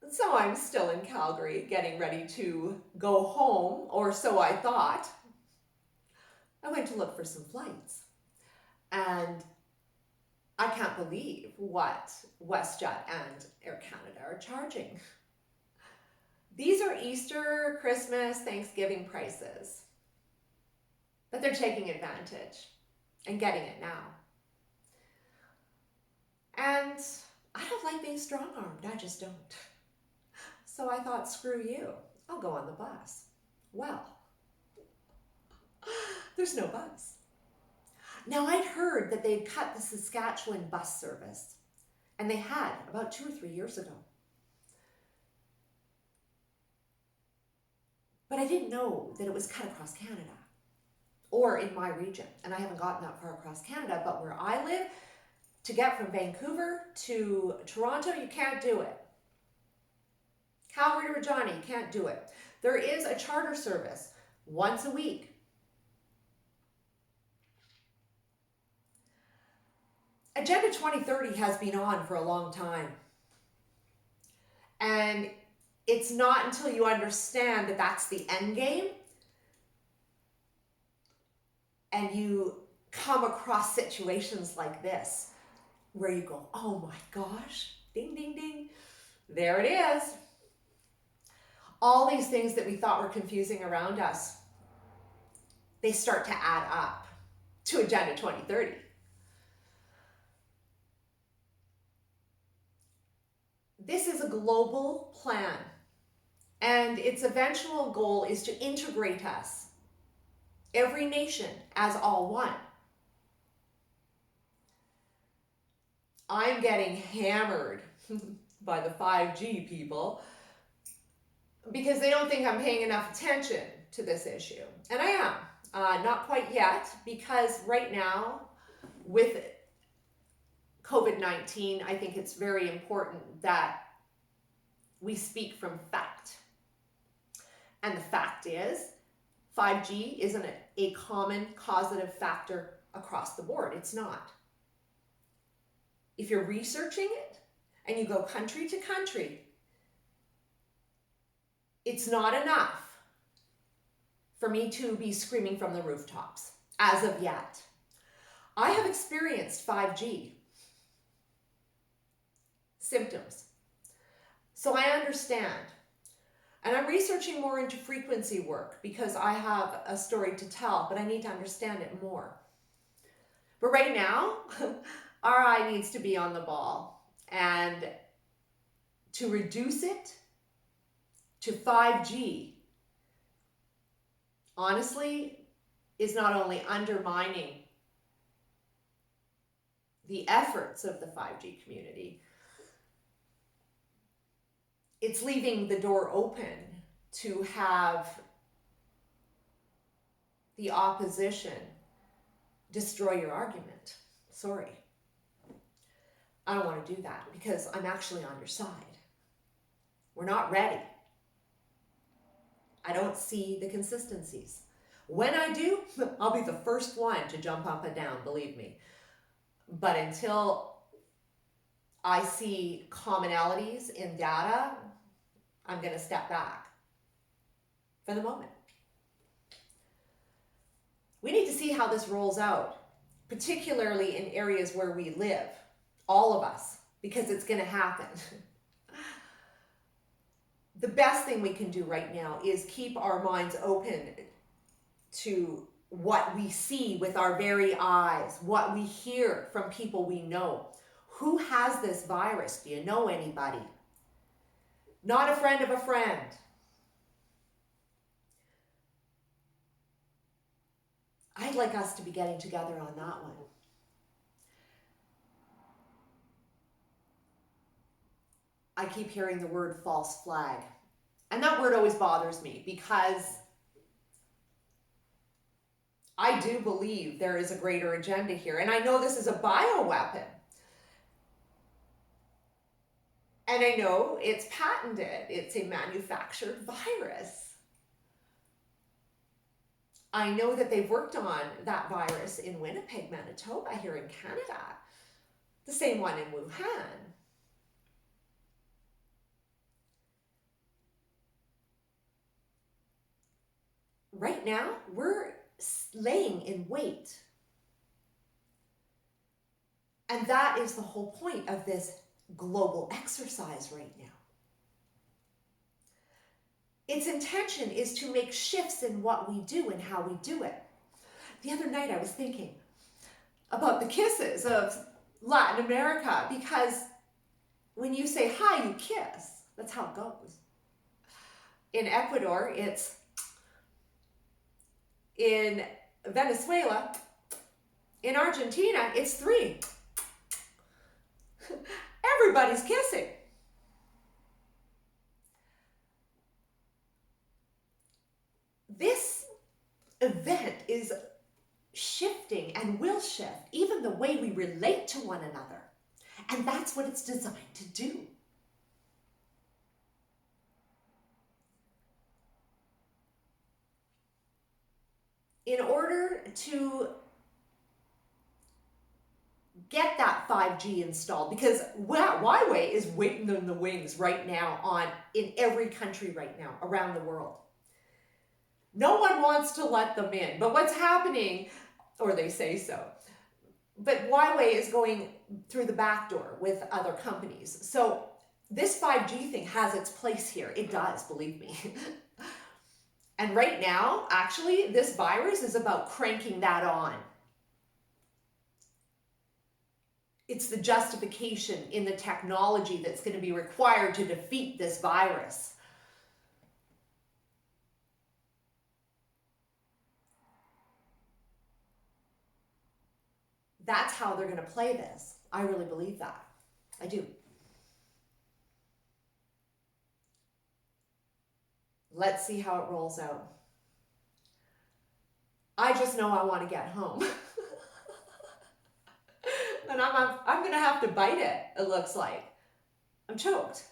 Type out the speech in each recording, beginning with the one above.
So I'm still in Calgary, getting ready to go home, or so I thought. I went to look for some flights, and I can't believe what WestJet and Air Canada are charging. These are Easter, Christmas, Thanksgiving prices, but they're taking advantage and getting it now. And I don't like being strong-armed, I just don't. So I thought, screw you, I'll go on the bus. Well, there's no bus. Now, I'd heard that they'd cut the Saskatchewan bus service, and they had about 2 or 3 years ago. But I didn't know that it was cut across Canada or in my region. And I haven't gotten that far across Canada, but where I live, to get from Vancouver to Toronto, you can't do it. Calgary to Regina, you can't do it. There is a charter service once a week. Agenda 2030 has been on for a long time. And it's not until you understand that that's the end game and you come across situations like this where you go, oh my gosh, ding, ding, ding, there it is. All these things that we thought were confusing around us, they start to add up to Agenda 2030. This is a global plan, and its eventual goal is to integrate us, every nation, as all one. I'm getting hammered by the 5G people because they don't think I'm paying enough attention to this issue. And I am. Not quite yet, because right now, with COVID-19, I think it's very important that we speak from fact. And the fact is, 5G isn't a common causative factor across the board. It's not. If you're researching it and you go country to country, it's not enough for me to be screaming from the rooftops as of yet. I have experienced 5G symptoms, so I understand. And I'm researching more into frequency work because I have a story to tell, but I need to understand it more. But right now, our eye needs to be on the ball, and to reduce it to 5G, honestly, is not only undermining the efforts of the 5G community, it's leaving the door open to have the opposition destroy your argument. Sorry. I don't want to do that because I'm actually on your side. We're not ready. I don't see the consistencies. When I do, I'll be the first one to jump up and down, believe me. But until I see commonalities in data, I'm going to step back for the moment. We need to see how this rolls out, particularly in areas where we live, all of us, because it's going to happen. The best thing we can do right now is keep our minds open to what we see with our very eyes, what we hear from people we know. Who has this virus? Do you know anybody? Not a friend of a friend. I'd like us to be getting together on that one. I keep hearing the word false flag. And that word always bothers me because I do believe there is a greater agenda here. And I know this is a bioweapon. And I know it's patented. It's a manufactured virus. I know that they've worked on that virus in Winnipeg, Manitoba, here in Canada. The same one in Wuhan. right now we're laying in wait. And that is the whole point of this global exercise right now. Its intention is to make shifts in what we do and how we do it. The other night I was thinking about the kisses of Latin America, because when you say hi, you kiss. That's how it goes. In Ecuador, it's. In Venezuela, in Argentina, it's 3. Everybody's kissing. This event is shifting and will shift even the way we relate to one another. And that's what it's designed to do. In order to get that 5G installed, because Huawei is waiting in the wings right now in every country right now around the world. No one wants to let them in, but what's happening, or they say so, but Huawei is going through the back door with other companies. So this 5G thing has its place here. It does, believe me. And right now, actually, this virus is about cranking that on. It's the justification in the technology that's going to be required to defeat this virus. That's how they're going to play this. I really believe that. I do. Let's see how it rolls out. I just know I want to get home. And I'm going to have to bite it, it looks like. I'm choked.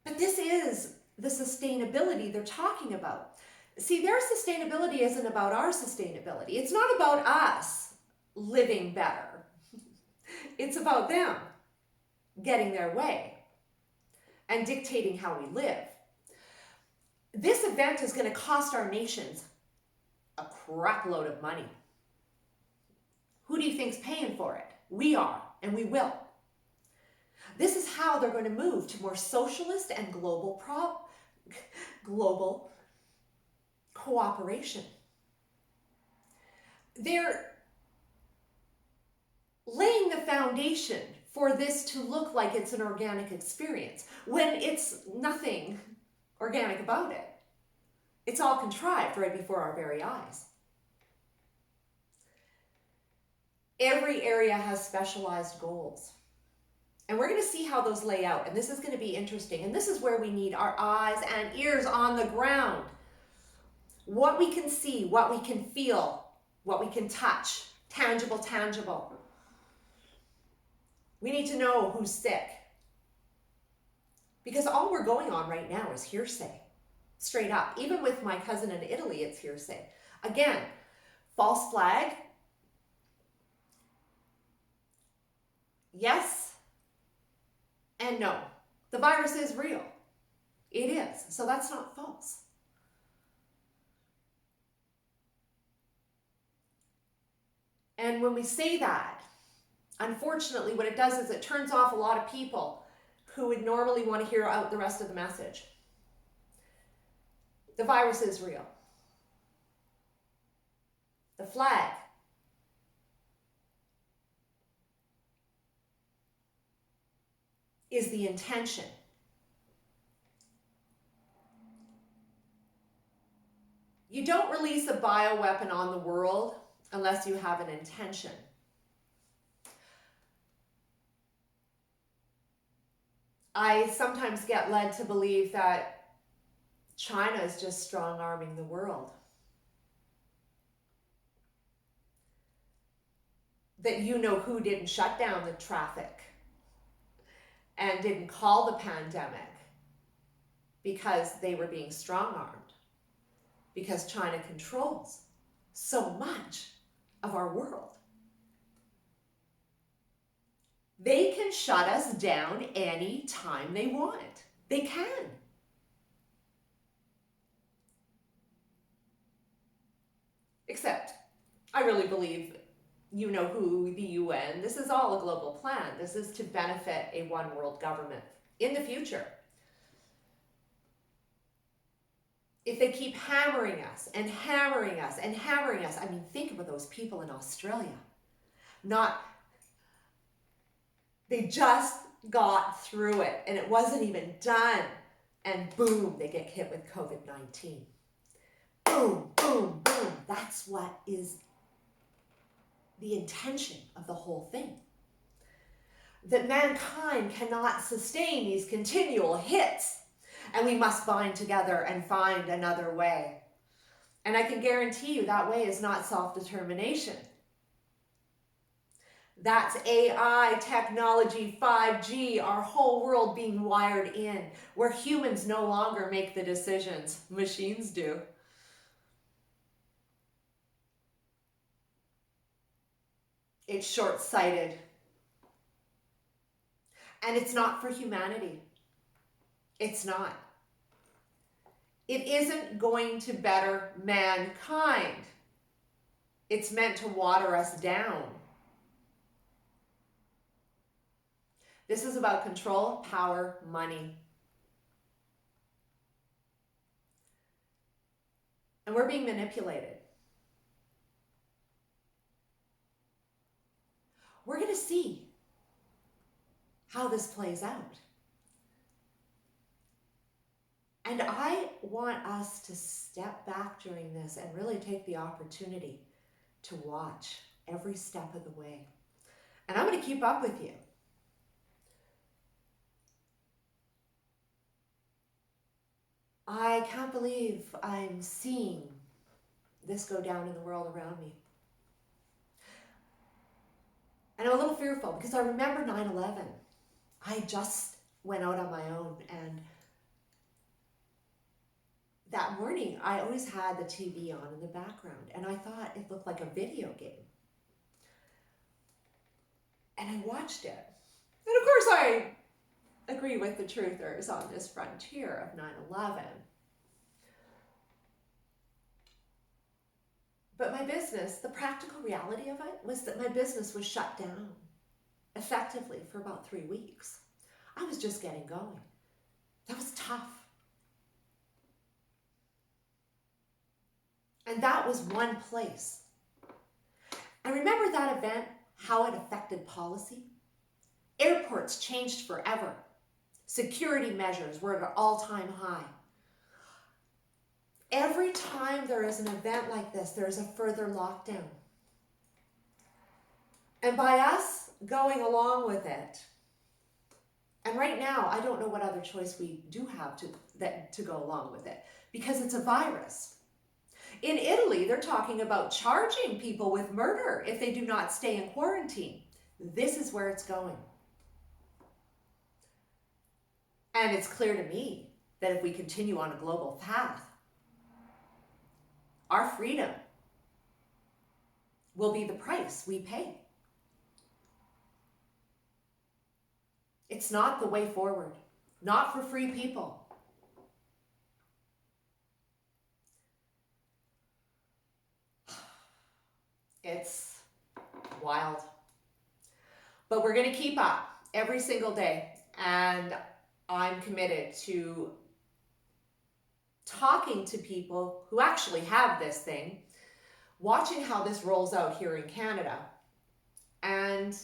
But this is the sustainability they're talking about. See, their sustainability isn't about our sustainability. It's not about us living better. It's about them getting their way and dictating how we live. This event is going to cost our nations a crap load of money. Who do you think's paying for it? We are, and we will. This is how they're going to move to more socialist and global cooperation. They're laying the foundation for this to look like it's an organic experience when it's nothing organic about it. It's all contrived right before our very eyes. Every area has specialized goals. And we're going to see how those lay out. And this is going to be interesting. And this is where we need our eyes and ears on the ground. What we can see, what we can feel, what we can touch. Tangible. We need to know who's sick. Because all we're going on right now is hearsay. Straight up. Even with my cousin in Italy, it's hearsay. Again, false flag. Yes and no. The virus is real. It is. So that's not false. And when we say that, unfortunately, what it does is it turns off a lot of people who would normally want to hear out the rest of the message. The virus is real. The flag is the intention. You don't release a bioweapon on the world unless you have an intention. I sometimes get led to believe that China is just strong-arming the world. That you know who didn't shut down the traffic and didn't call the pandemic because they were being strong-armed. Because China controls so much of our world. They can shut us down any time they want. They can. Except, I really believe, you know who, the UN, this is all a global plan. This is to benefit a one world government in the future. If they keep hammering us and hammering us and hammering us, I mean, think about those people in Australia. They just got through it and it wasn't even done. And boom, they get hit with COVID-19. Boom, boom, boom. That's what is the intention of the whole thing. That mankind cannot sustain these continual hits, and we must bind together and find another way. And I can guarantee you that way is not self-determination. That's AI, technology, 5G, our whole world being wired in, where humans no longer make the decisions, machines do. It's short-sighted. And it's not for humanity. It's not. It isn't going to better mankind. It's meant to water us down. This is about control, power, money. And we're being manipulated. We're going to see how this plays out. And I want us to step back during this and really take the opportunity to watch every step of the way. And I'm going to keep up with you. I can't believe I'm seeing this go down in the world around me. And I'm a little fearful because I remember 9/11. I just went out on my own, and that morning I always had the TV on in the background, and I thought it looked like a video game. And I watched it. And of course I agree with the truthers on this frontier of 9/11. But my business, the practical reality of it was that my business was shut down effectively for about 3 weeks. I was just getting going. That was tough. And that was one place. I remember that event, how it affected policy. Airports changed forever. Security measures were at an all-time high. Every time there is an event like this, there is a further lockdown. And by us going along with it, and right now, I don't know what other choice we do have to go along with it, because it's a virus. In Italy, they're talking about charging people with murder if they do not stay in quarantine. This is where it's going. And it's clear to me that if we continue on a global path, our freedom will be the price we pay. It's not the way forward, not for free people. It's wild. But we're going to keep up every single day, and I'm committed to talking to people who actually have this thing, watching how this rolls out here in Canada. And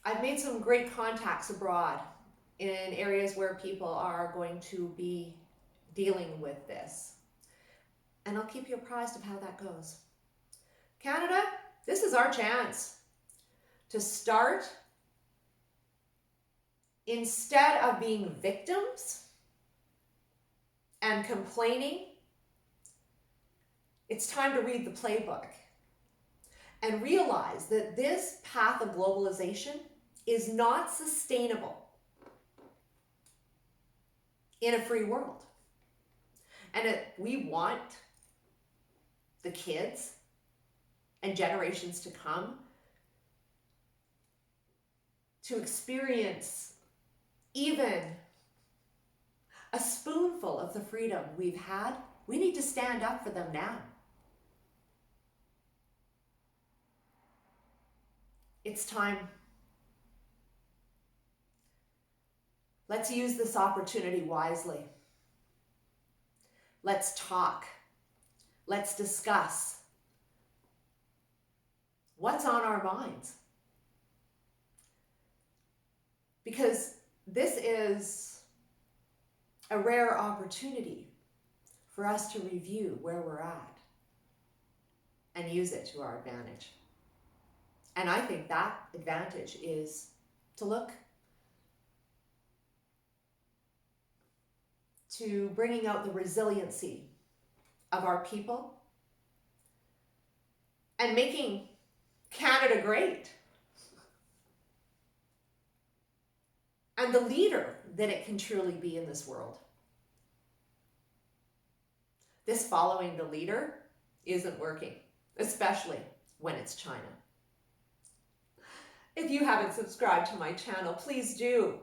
I've made some great contacts abroad in areas where people are going to be dealing with this. And I'll keep you apprised of how that goes. Canada, this is our chance to start. Instead of being victims and complaining, it's time to read the playbook and realize that this path of globalization is not sustainable in a free world. And we want the kids and generations to come to experience even a spoonful of the freedom we've had We need to stand up for them now. It's time. Let's use this opportunity wisely. Let's talk. Let's discuss what's on our minds. Because this is a rare opportunity for us to review where we're at and use it to our advantage. And I think that advantage is to look to bringing out the resiliency of our people and making Canada great and the leader that it can truly be in this world. This following the leader isn't working, especially when it's China. If you haven't subscribed to my channel, please do.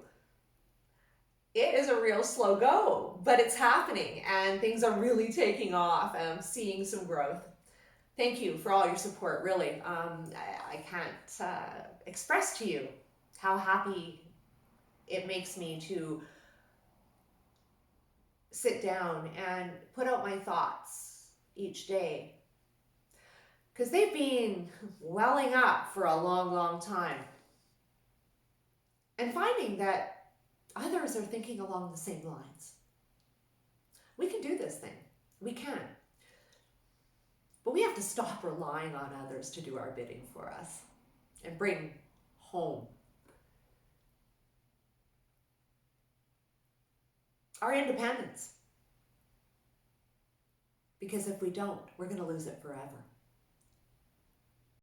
It is a real slow go, but it's happening and things are really taking off. I'm seeing some growth. Thank you for all your support, really. I can't express to you how happy it makes me to sit down and put out my thoughts each day, because they've been welling up for a long, long time. And finding that others are thinking along the same lines. We can do this thing. We can. But we have to stop relying on others to do our bidding for us and bring home our independence. Because if we don't, we're going to lose it forever.